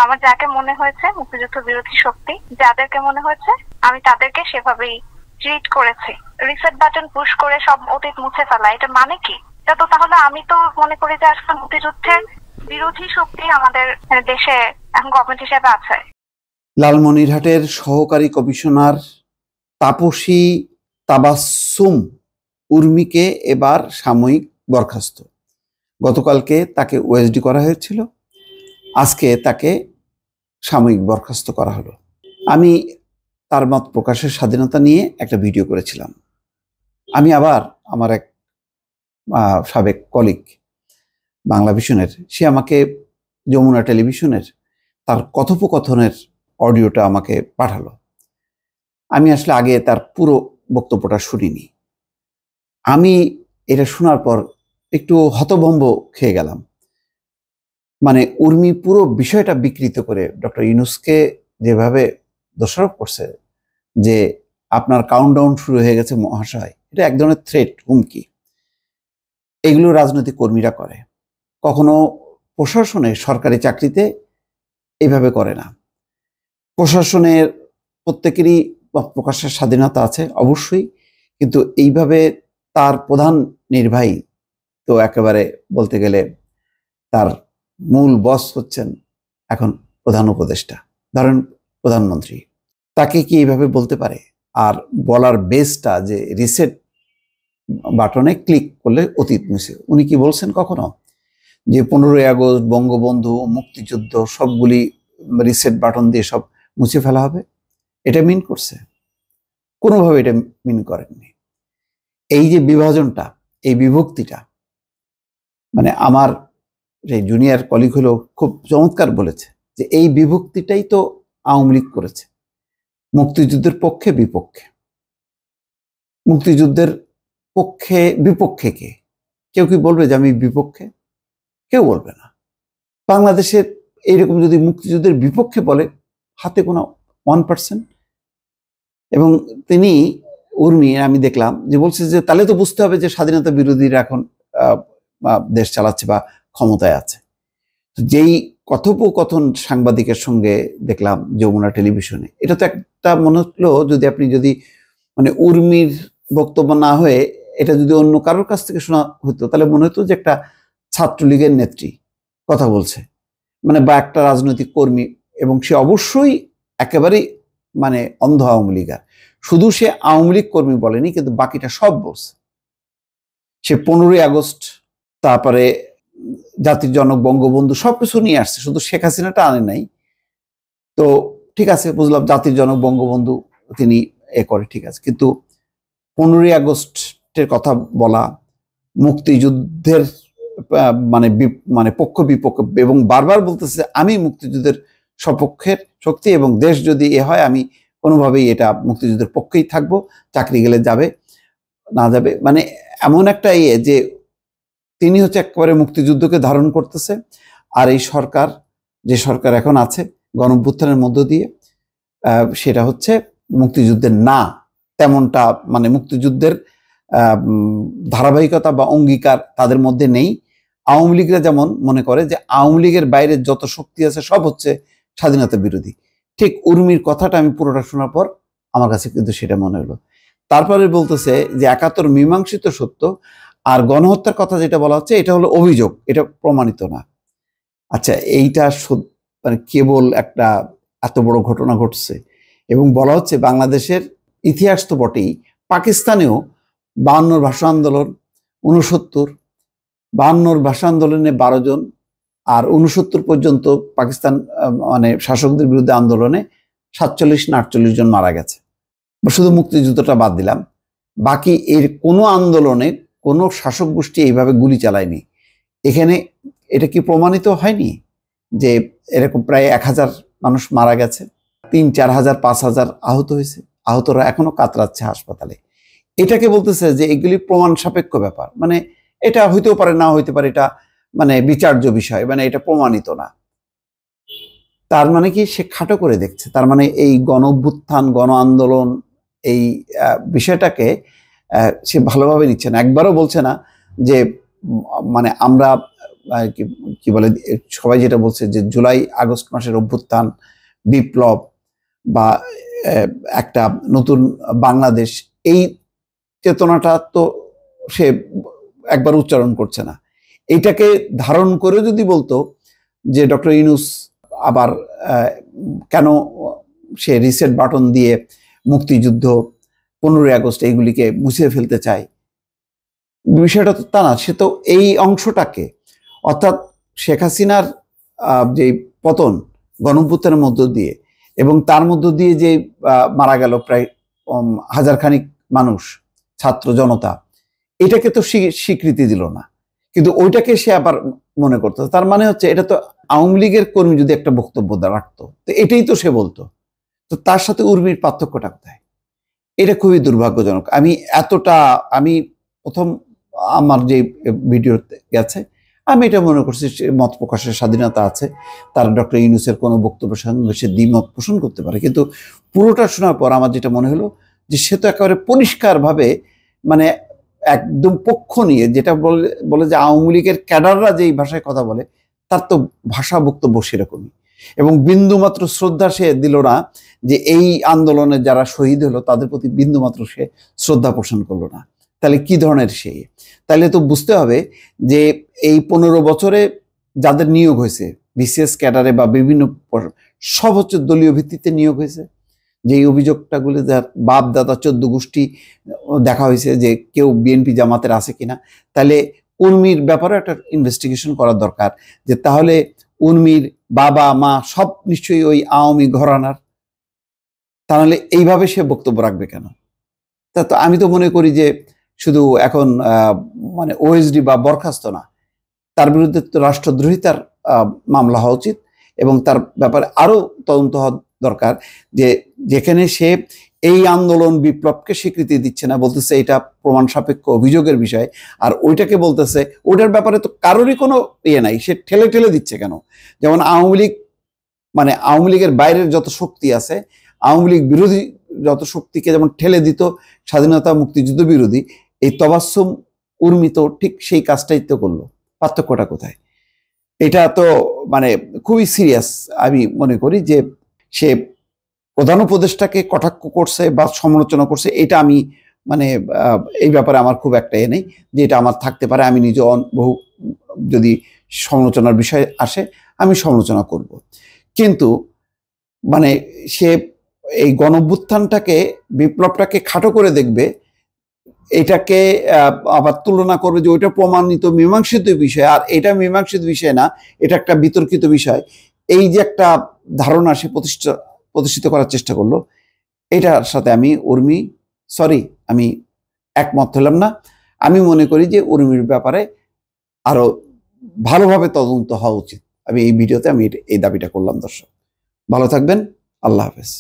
আমার যাকে মনে হয়েছে মুক্তিযুদ্ধ বিরোধী শক্তি, যাদেরকে মনে হয়েছে আমি তাদেরকে সেভাবেই ট্রিট করেছি। রিসেট বাটন পুশ করে সব অতীত মুছে ফেলা, এটা মানে কি? এটা তো তাহলে আমি তো মনে করি যে আসলে মুক্তিযুদ্ধের বিরোধী শক্তি আমাদের দেশে এখন গভর্নমেন্ট হিসেবে আছে। লালমনিরহাটের সহকারী কমিশনার তাপসী তাবাসসুম উর্মিকে এবার সাময়িক বরখাস্ত। গতকালকে তাকে ওএসডি করা হয়েছিল, আজকে তাকে সাময়িক বরখাস্ত করা হলো। আমি তার মত প্রকাশের স্বাধীনতা নিয়ে একটা ভিডিও করেছিলাম। আমি আবার আমার এক সাবেক কলিগ বাংলা ভিশনের, সে আমাকে যমুনা টেলিভিশনের তার কথোপকথনের অডিওটা আমাকে পাঠালো। আমি আসলে আগে তার পুরো বক্তব্যটা শুনিনি। আমি এটা শোনার পর একটু হতভম্ব খেয়ে গেলাম। মানে উর্মি পুরো বিষয়টা বিকৃত করে ডক্টর ইউনূসকে যেভাবে দোষারোপ করছে যে আপনার কাউন্টডাউন শুরু হয়ে গেছে মহাশয়, এটা এক ধরনের থ্রেট, হুমকি। এগুলো রাজনৈতিক কর্মীরা করে, কখনো প্রশাসনে সরকারি চাকরিতে এইভাবে করে না। প্রশাসনের প্রত্যেকেরই মত প্রকাশের স্বাধীনতা আছে অবশ্যই, কিন্তু এইভাবে তার প্রধান নির্বাহী তো একেবারে বলতে গেলে তার মূল বস হচ্ছেন এখন প্রধান উপদেষ্টা, ধরেন প্রধানমন্ত্রী, তাকে কি এইভাবে বলতে পারে? আর বলার বেসটা যে রিসেট বাটনে ক্লিক করলে অতীত মুছে, উনি কি বলছেন কখনো যে 15ই আগস্ট, বঙ্গবন্ধু, মুক্তিযুদ্ধ সবগুলি রিসেট বাটন দিয়ে সব মুছে ফেলা হবে? এটা মিন করছে? কোনোভাবে এটা মিন করেননি। এই যে বিভাজনটা, এই বিভক্তিটা, মানে আমার যে জুনিয়র কলিগ হলো খুব চমৎকার বলেছে যে এই বিভক্তিটাই তো আওয়ামী লীগ করেছে। মুক্তিযুদ্ধের পক্ষে বিপক্ষে, মুক্তিযুদ্ধের পক্ষে বিপক্ষে কে? কেউ কি বলবে যে আমি বিপক্ষে? কেউ বলবে না। বাংলাদেশের এইরকম যদি মুক্তিযুদ্ধের বিপক্ষে বলে হাতে কোনো 1%। এবং তিনি উর্মি আমি দেখলাম যে বলছে যে তাহলে তো বুঝতে হবে যে স্বাধীনতা বিরোধীরা এখন দেশ চালাচ্ছে বা ক্ষমতায় আছে। যেই কথোপকথন সাংবাদিকের সঙ্গে দেখলাম যমুনা টেলিভিশনে, এটা তো একটা মনে হলো যদি মানে উর্মির বক্তব্য না হয়ে এটা যদি অন্য কারোর কাছ থেকে শোনা হতো, তাহলে মনে হতো যে একটা ছাত্রলীগের নেত্রী কথা বলছে, মানে বা একটা রাজনৈতিক কর্মী, এবং সে অবশ্যই একেবারেই মানে অন্ধ আওয়ামী লীগার। শুধু সে আওয়ামী লীগ কর্মী বলেনি, কিন্তু বাকিটা সব বলছে। সে 15ই আগস্ট, তারপরে জাতির জনক বঙ্গবন্ধু সবকিছু নিয়ে আসছে, শুধু শেখ হাসিনাটা আনে নাই। তো ঠিক আছে, বুঝলাম জাতির জনক বঙ্গবন্ধু তিনি করে, ঠিক আছে, কিন্তু 15ই আগস্টের কথা বলা, মুক্তিযুদ্ধের মানে পক্ষ বিপক্ষ, এবং বারবার বলতেছে আমি মুক্তিযুদ্ধের সপক্ষের শক্তি, এবং দেশ যদি হয় আমি কোনোভাবেই এটা মুক্তিযুদ্ধের পক্ষেই থাকবো, চাকরি গেলে যাবে না যাবে, মানে এমন একটা যে তিনি হচ্ছে একেবারে মুক্তিযুদ্ধকে ধারণ করতেছে। আর এই সরকার, যে সরকার এখন আছে গণঅভ্যুত্থানের মধ্য দিয়ে, সেটা হচ্ছে মুক্তিযুদ্ধের না তেমনটা, মানে মুক্তিযুদ্ধের ধারাবাহিকতা বা অঙ্গীকার তাদের মধ্যে নেই। আওয়ামী লীগরা যেমন মনে করে যে আওয়ামী লীগের বাইরে যত শক্তি আছে সব হচ্ছে স্বাধীনতা বিরোধী। ঠিক উর্মির কথাটা আমি পুরোটা শোনার পর আমার কাছে কিন্তু সেটা মনে হলো। তারপরে বলতেছে যে 71 মীমাংসিত সত্য, আর গণহত্যার কথা যেটা বলা হচ্ছে এটা হলো অভিযোগ, এটা প্রমাণিত না। আচ্ছা, এইটা মানে কেবল একটা এত বড় ঘটনা ঘটছে, এবং বলা হচ্ছে বাংলাদেশের ইতিহাস তো বটেই, পাকিস্তানেও 52 ভাষা আন্দোলন, 52 ভাষা আন্দোলনে 12 জন, আর 69 পর্যন্ত পাকিস্তান মানে শাসকদের বিরুদ্ধে আন্দোলনে 47 না 48 জন মারা গেছে। শুধু মুক্তিযুদ্ধটা বাদ দিলাম, বাকি এর কোনো আন্দোলনে কোনো শাসক গোষ্ঠী এইভাবে গুলি চালায়নি। এখানে এটা কি প্রমাণিত হয়নি যে এরকম প্রায় 1000 মানুষ মারা গেছে, 3-4 হাজার 5 হাজার আহত হয়েছে, আহতরা এখনো কাতরাচ্ছে হাসপাতালে। এটাকে বলতেছে যে এগুলি প্রমাণ সাপেক্ষ ব্যাপার, মানে এটা হইতেও পারে না হইতে পারে, এটা মানে বিচার্য বিষয়, মানে এটা প্রমাণিত না। তার মানে কি সে খাটো করে দেখছে, তার মানে এই গণ অভ্যুত্থান, গণ আন্দোলন, এই বিষয়টাকে সে ভালোভাবে নিচ্ছে না। একবারও বলছে না যে মানে আমরা কি বলে সবাই যেটা বলছে যে জুলাই আগস্ট মাসের অভ্যুত্থান, বিপ্লব বা একটা নতুন বাংলাদেশ, এই চেতনাটা তো সে একবার উচ্চারণ করছে না। এইটাকে ধারণ করে যদি বলতো যে ডক্টর ইউনূস আবার কেন সে রিসেট বাটন দিয়ে মুক্তিযুদ্ধ, 15ই আগস্ট এইগুলিকে মুছিয়ে ফেলতে চায়, বিষয়টা তো তা না। সে তো এই অংশটাকে, অর্থাৎ শেখ হাসিনার যে পতন গণঅভ্যুত্থানের মধ্য দিয়ে এবং তার মধ্য দিয়ে যে মারা গেল প্রায় হাজারখানিক মানুষ, ছাত্র জনতা, এটাকে তো স্বীকৃতি দিল না, কিন্তু ওইটাকে সে আবার মনে করতো। তার মানে হচ্ছে এটা তো আওয়ামী লীগের কর্মী যদি একটা বক্তব্য রাখতো তো এটাই তো সে বলতো। তো তার সাথে উর্মির পার্থক্যটা কোথায়? এটা খুবই দুর্ভাগ্যজনক। আমি প্রথম আমার যে ভিডিওতে গেছে আমি এটা মনে করছি মত প্রকাশের স্বাধীনতা আছে, তার ডক্টর ইউনূসের কোনো বক্তব্যের সঙ্গে সে দ্বিমত পোষণ করতে পারে, কিন্তু পুরোটা শোনার পর আমার যেটা মনে হলো যে সে তো একেবারে পরিষ্কারভাবে মানে একদম পক্ষ নিয়ে যেটা বলে যে আওয়ামী লীগের ক্যাডাররা যেই ভাষায় কথা বলে তার তো ভাষা বক্তব্য সেরকমই, এবং বিন্দুমাত্র শ্রদ্ধা সে দিল না যে এই আন্দোলনে যারা শহীদ হলো তাদের প্রতি বিন্দুমাত্র সে শ্রদ্ধা পোষণ করলো না। তাহলে কি ধরনের সে? তাহলে তো বুঝতে হবে যে এই 15 বছরে যাদের নিয়োগ হয়েছে বিসিএস ক্যাডারে বা বিভিন্ন সব হচ্ছে দলীয় ভিত্তিতে নিয়োগ হয়েছে। যে অভিযোগটাগুলো যার বাপ দাদা 14 গোষ্ঠী দেখা হয়েছে যে কেউ বিএনপি জামাতের আছে কিনা, তাহলে উর্মির ব্যাপারে একটা ইনভেস্টিগেশন করা দরকার যে তাহলে উর্মির বাবা মা সব নিশ্চয়ই ওই আওয়ামী ঘরানার, তাহলে এইভাবে সে বক্তব্য রাখবে কেন? তা তো আমি তো মনে করি যে শুধু এখন মানে ওএসডি বা বরখাস্ত না, তার বিরুদ্ধে তো রাষ্ট্রদ্রোহিতার মামলা হওয়া উচিত এবং তার ব্যাপারে আরো তদন্ত হওয়া দরকার। যে যেখানে সে এই আন্দোলন বিপ্লবকে স্বীকৃতি দিচ্ছে না, বলতেছে এটা প্রমাণ সাপেক্ষ অভিযোগের বিষয়, আর ওইটাকে বলতেছে ওইটার ব্যাপারে তো কারোরই কোনো ইয়ে নাই, সে ঠেলে ঠেলে দিচ্ছে কেন? যেমন আওয়ামী লীগ মানে আওয়ামী লীগের বাইরের যত শক্তি আছে, আওয়ামী লীগ বিরোধী যত শক্তিকে যেমন ঠেলে দিত স্বাধীনতা মুক্তিযুদ্ধ বিরোধী, এই তবাসসুম উর্মি তো ঠিক সেই কাজটাই তো করলো। পার্থক্যটা কোথায়? এটা তো মানে খুবই সিরিয়াস। আমি মনে করি যে সে প্রধান উপদেষ্টাকে কটাক্ষ করছে বা সমালোচনা করছে, এটা আমি মানে এই ব্যাপারে আমার খুব একটা নেই যে এটা আমার থাকতে পারে। আমি নিজে বহু যদি সমালোচনার বিষয় আসে আমি সমালোচনা করব, কিন্তু মানে সে এই গণঅভ্যুত্থানটাকে বিপ্লবটাকে খাটো করে দেখবে, এটাকে আবার তুলনা করবে যে ওইটা প্রমাণিত মীমাংসিত বিষয় আর এটা মীমাংসিত বিষয় না, এটা একটা বিতর্কিত বিষয়। এই যে একটা ধারণা সে প্রতিষ্ঠিত করার চেষ্টা করলো, এটার সাথে আমি একমত হলাম না। আমি মনে করি যে উর্মির ব্যাপারে আরো ভালোভাবে তদন্ত হওয়া উচিত। আমি এই ভিডিওতে এই দাবিটা করলাম। দর্শক ভালো থাকবেন, আল্লাহ হাফেজ।